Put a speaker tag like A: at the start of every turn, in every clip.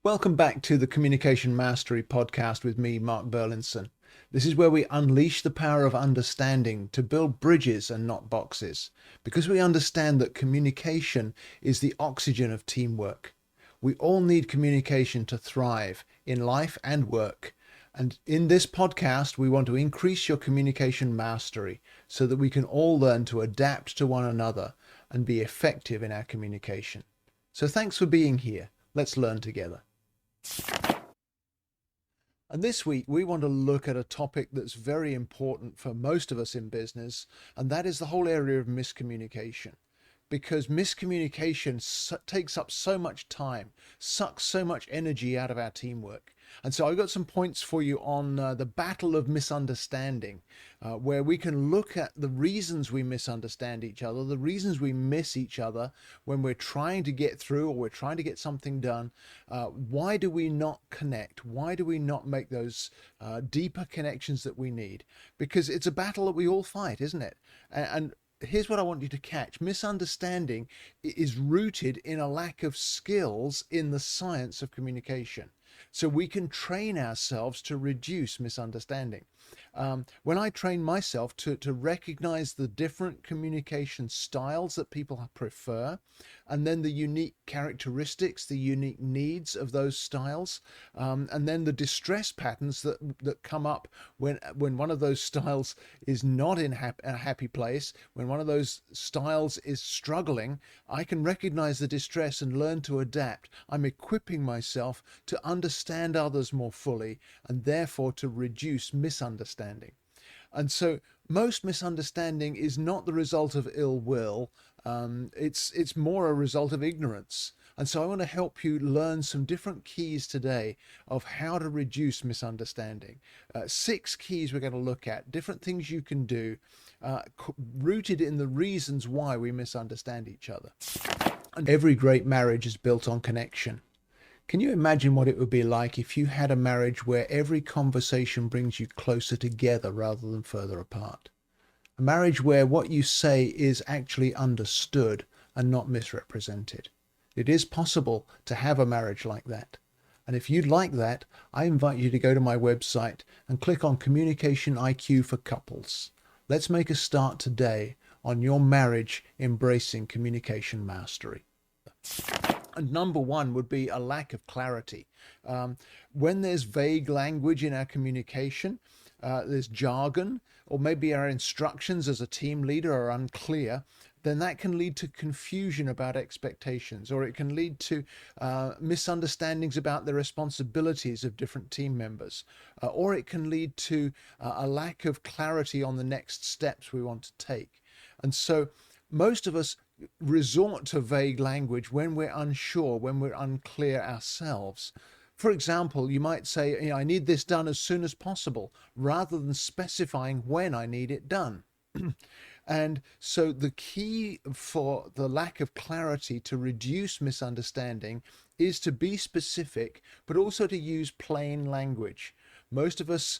A: Welcome back to the Communication Mastery podcast with me, Mark Burlinson. This is where we unleash the power of understanding to build bridges and not boxes, because we understand that communication is the oxygen of teamwork. We all need communication to thrive in life and work. And in this podcast, we want to increase your communication mastery so that we can all learn to adapt to one another and be effective in our communication. So thanks for being here. Let's learn together. And this week, we want to look at a topic that's very important for most of us in business, and that is the whole area of miscommunication. Because miscommunication takes up so much time, sucks so much energy out of our teamwork. And so I've got some points for you on the battle of misunderstanding, where we can look at the reasons we misunderstand each other, the reasons we miss each other when we're trying to get through or we're trying to get something done. Why do we not connect? Why do we not make those deeper connections that we need? Because it's a battle that we all fight, isn't it? And here's what I want you to catch. Misunderstanding is rooted in a lack of skills in the science of communication. So we can train ourselves to reduce misunderstanding. When I train myself to recognize the different communication styles that people prefer, and then the unique characteristics, the unique needs of those styles, and then the distress patterns that come up when one of those styles is not in a happy place, when one of those styles is struggling, I can recognize the distress and learn to adapt. I'm equipping myself to understand others more fully and therefore to reduce misunderstanding. And so most misunderstanding is not the result of ill will. It's more a result of ignorance. And so I want to help you learn some different keys today of how to reduce misunderstanding. 6 keys we're going to look at, different things you can do, rooted in the reasons why we misunderstand each other. And every great marriage is built on connection. Can you imagine what it would be like if you had a marriage where every conversation brings you closer together rather than further apart? A marriage where what you say is actually understood and not misrepresented. It is possible to have a marriage like that. And if you'd like that, I invite you to go to my website and click on Communication IQ for Couples. Let's make a start today on your marriage embracing communication mastery. And number 1 would be a lack of clarity. When there's vague language in our communication, there's jargon, or maybe our instructions as a team leader are unclear, then that can lead to confusion about expectations, or it can lead to misunderstandings about the responsibilities of different team members, or it can lead to a lack of clarity on the next steps we want to take. And so most of us resort to vague language when we're unsure, when we're unclear ourselves. For example, you might say, I need this done as soon as possible, rather than specifying when I need it done. And so the key for the lack of clarity to reduce misunderstanding is to be specific, but also to use plain language. Most of us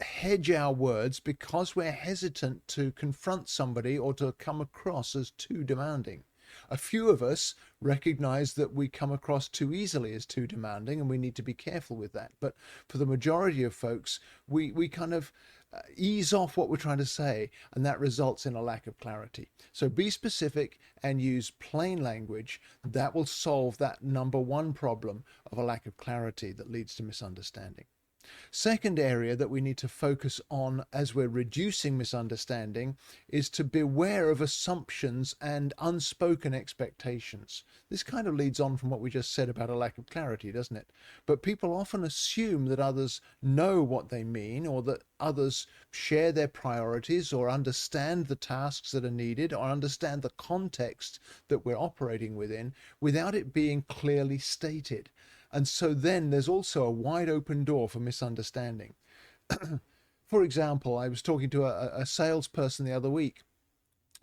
A: hedge our words because we're hesitant to confront somebody or to come across as too demanding. A few of us recognize that we come across too easily as too demanding, and we need to be careful with that. But for the majority of folks, we kind of ease off what we're trying to say, and that results in a lack of clarity. So be specific and use plain language. That will solve that number 1 problem of a lack of clarity that leads to misunderstanding. Second area that we need to focus on as we're reducing misunderstanding is to beware of assumptions and unspoken expectations. This kind of leads on from what we just said about a lack of clarity, doesn't it? But people often assume that others know what they mean, or that others share their priorities, or understand the tasks that are needed, or understand the context that we're operating within, without it being clearly stated. And so then there's also a wide open door for misunderstanding. For example, I was talking to a salesperson the other week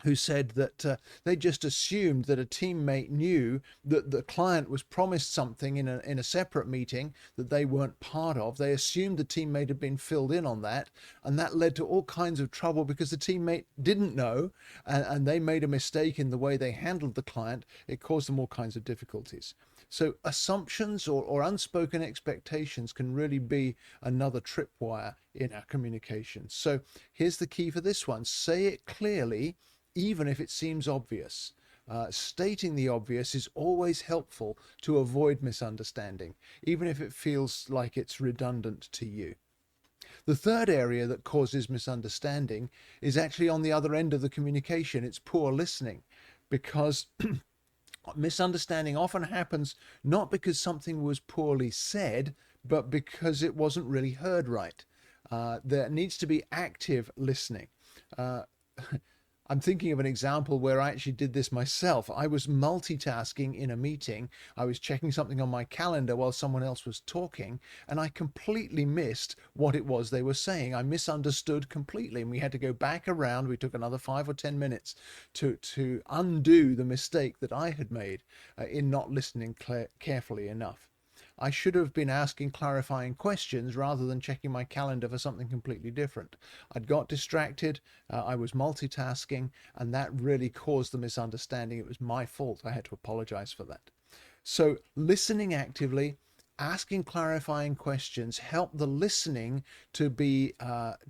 A: who said that they just assumed that a teammate knew that the client was promised something in a separate meeting that they weren't part of. They assumed the teammate had been filled in on that, and that led to all kinds of trouble because the teammate didn't know, and they made a mistake in the way they handled the client. It caused them all kinds of difficulties. So assumptions or unspoken expectations can really be another tripwire in our communication. So here's the key for this one: say it clearly, even if it seems obvious. Stating the obvious is always helpful to avoid misunderstanding, even if it feels like it's redundant to you. The third area that causes misunderstanding is actually on the other end of the communication. It's poor listening, because misunderstanding often happens not because something was poorly said, but because it wasn't really heard right. There needs to be active listening. Uh, I'm thinking of an example where I actually did this myself. I was multitasking in a meeting. I was checking something on my calendar while someone else was talking, and I completely missed what it was they were saying. I misunderstood completely, and we had to go back around. We took another 5 or 10 minutes to undo the mistake that I had made in not listening carefully enough. I should have been asking clarifying questions rather than checking my calendar for something completely different. I'd got distracted, I was multitasking, and that really caused the misunderstanding. It was my fault. I had to apologize for that. So listening actively, asking clarifying questions help the listening to be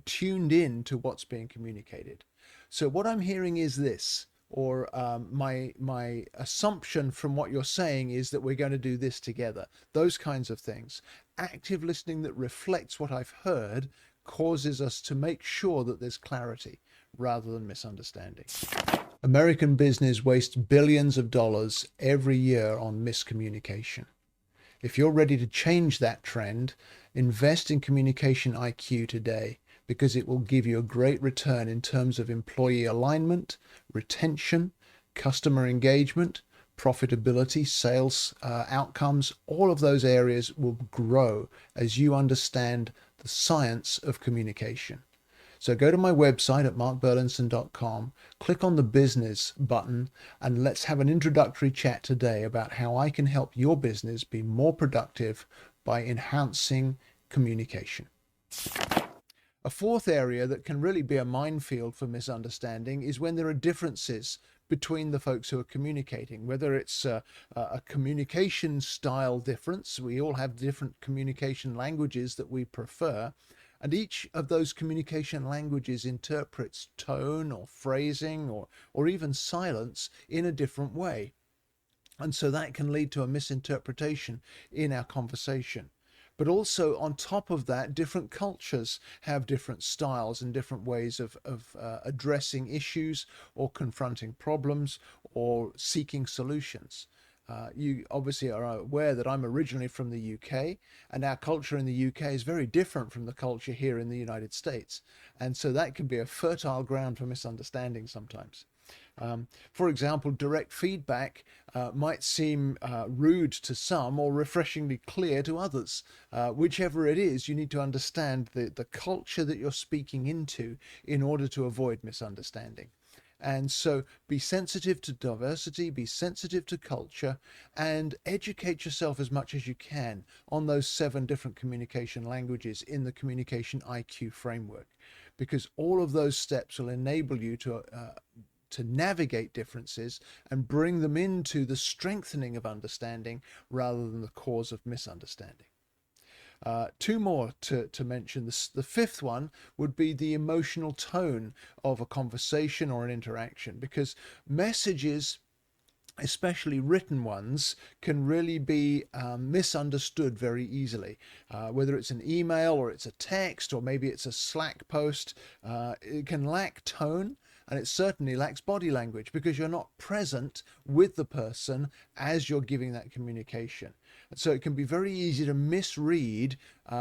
A: tuned in to what's being communicated. So what I'm hearing is this, or my assumption from what you're saying is that we're going to do this together. Those kinds of things. Active listening that reflects what I've heard causes us to make sure that there's clarity rather than misunderstanding. American business wastes billions of dollars every year on miscommunication. If you're ready to change that trend, invest in communication IQ today, because it will give you a great return in terms of employee alignment, retention, customer engagement, profitability, sales outcomes. All of those areas will grow as you understand the science of communication. So go to my website at markburlinson.com, click on the business button, and let's have an introductory chat today about how I can help your business be more productive by enhancing communication. A fourth area that can really be a minefield for misunderstanding is when there are differences between the folks who are communicating, whether it's a communication style difference. We all have different communication languages that we prefer, and each of those communication languages interprets tone or phrasing or even silence in a different way. And so that can lead to a misinterpretation in our conversation. But also on top of that, different cultures have different styles and different ways of addressing issues or confronting problems or seeking solutions. You obviously are aware that I'm originally from the UK, and our culture in the UK is very different from the culture here in the United States. And so that can be a fertile ground for misunderstanding sometimes. For example, direct feedback might seem rude to some or refreshingly clear to others. Whichever it is, you need to understand the culture that you're speaking into in order to avoid misunderstanding. And so be sensitive to diversity, be sensitive to culture, and educate yourself as much as you can on those 7 different communication languages in the communication IQ framework, because all of those steps will enable you to navigate differences and bring them into the strengthening of understanding rather than the cause of misunderstanding. 2 more to mention. The fifth one would be the emotional tone of a conversation or an interaction, because messages, especially written ones, can really be misunderstood very easily. Whether it's an email or it's a text or maybe it's a Slack post, it can lack tone. And it certainly lacks body language because you're not present with the person as you're giving that communication. And so it can be very easy to misread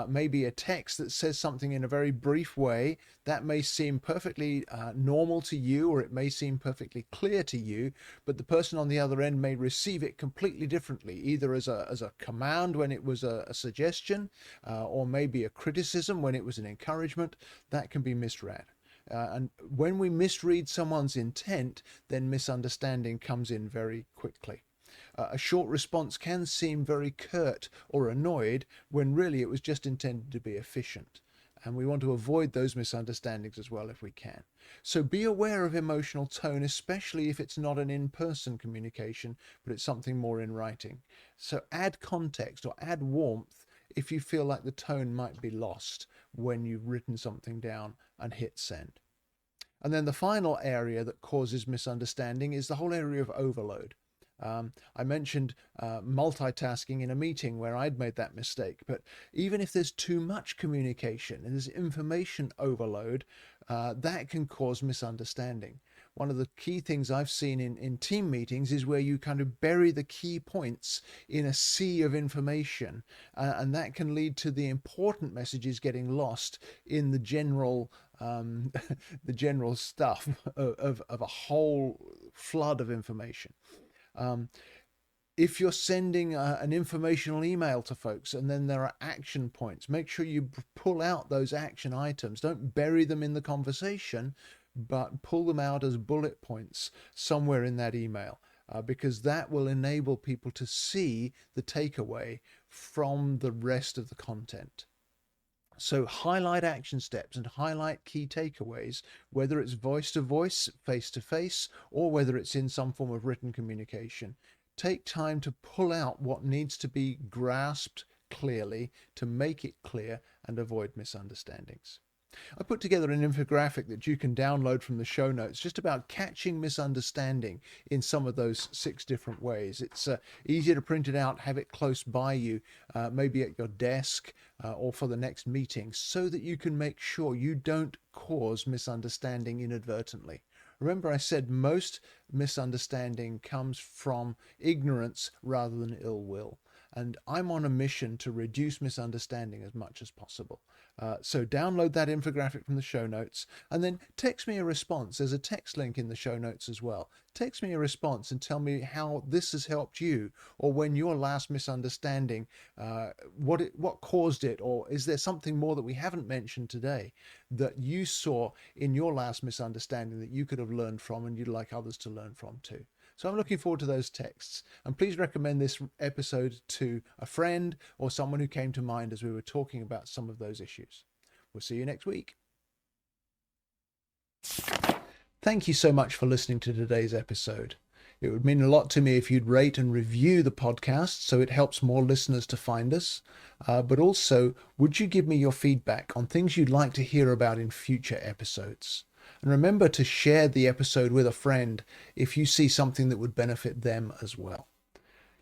A: maybe a text that says something in a very brief way that may seem perfectly normal to you, or it may seem perfectly clear to you, but the person on the other end may receive it completely differently, either as a command when it was a suggestion, or maybe a criticism when it was an encouragement. That can be misread. And when we misread someone's intent, then misunderstanding comes in very quickly. A short response can seem very curt or annoyed when really it was just intended to be efficient. And we want to avoid those misunderstandings as well if we can. So be aware of emotional tone, especially if it's not an in-person communication, but it's something more in writing. So add context or add warmth if you feel like the tone might be lost when you've written something down and hit send. And then the final area that causes misunderstanding is the whole area of overload. I mentioned multitasking in a meeting where I'd made that mistake, but even if there's too much communication and there's information overload, that can cause misunderstanding. One of the key things I've seen in team meetings is where you kind of bury the key points in a sea of information, and that can lead to the important messages getting lost in the general the general stuff of a whole flood of information. If you're sending an informational email to folks and then there are action points, make sure you pull out those action items. Don't bury them in the conversation, but pull them out as bullet points somewhere in that email, because that will enable people to see the takeaway from the rest of the content. So highlight action steps and highlight key takeaways, whether it's voice to voice, face to face, or whether it's in some form of written communication. Take time to pull out what needs to be grasped clearly to make it clear and avoid misunderstandings. I put together an infographic that you can download from the show notes just about catching misunderstanding in some of those 6 different ways. It's easier to print it out, have it close by you, maybe at your desk or for the next meeting, so that you can make sure you don't cause misunderstanding inadvertently. Remember, I said most misunderstanding comes from ignorance rather than ill will. And I'm on a mission to reduce misunderstanding as much as possible. So download that infographic from the show notes and then text me a response. There's a text link in the show notes as well. Text me a response and tell me how this has helped you, or when your last misunderstanding, what caused it, or is there something more that we haven't mentioned today that you saw in your last misunderstanding that you could have learned from and you'd like others to learn from too. So I'm looking forward to those texts, and please recommend this episode to a friend or someone who came to mind as we were talking about some of those issues. We'll see you next week. Thank you so much for listening to today's episode. It would mean a lot to me if you'd rate and review the podcast so it helps more listeners to find us. But also, would you give me your feedback on things you'd like to hear about in future episodes? And remember to share the episode with a friend if you see something that would benefit them as well.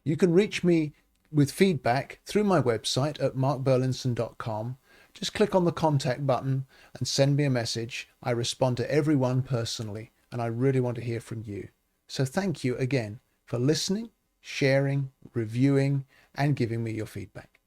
A: You can reach me with feedback through my website at markburlinson.com. Just click on the contact button and send me a message. I respond to everyone personally, and I really want to hear from you. So thank you again for listening, sharing, reviewing, and giving me your feedback.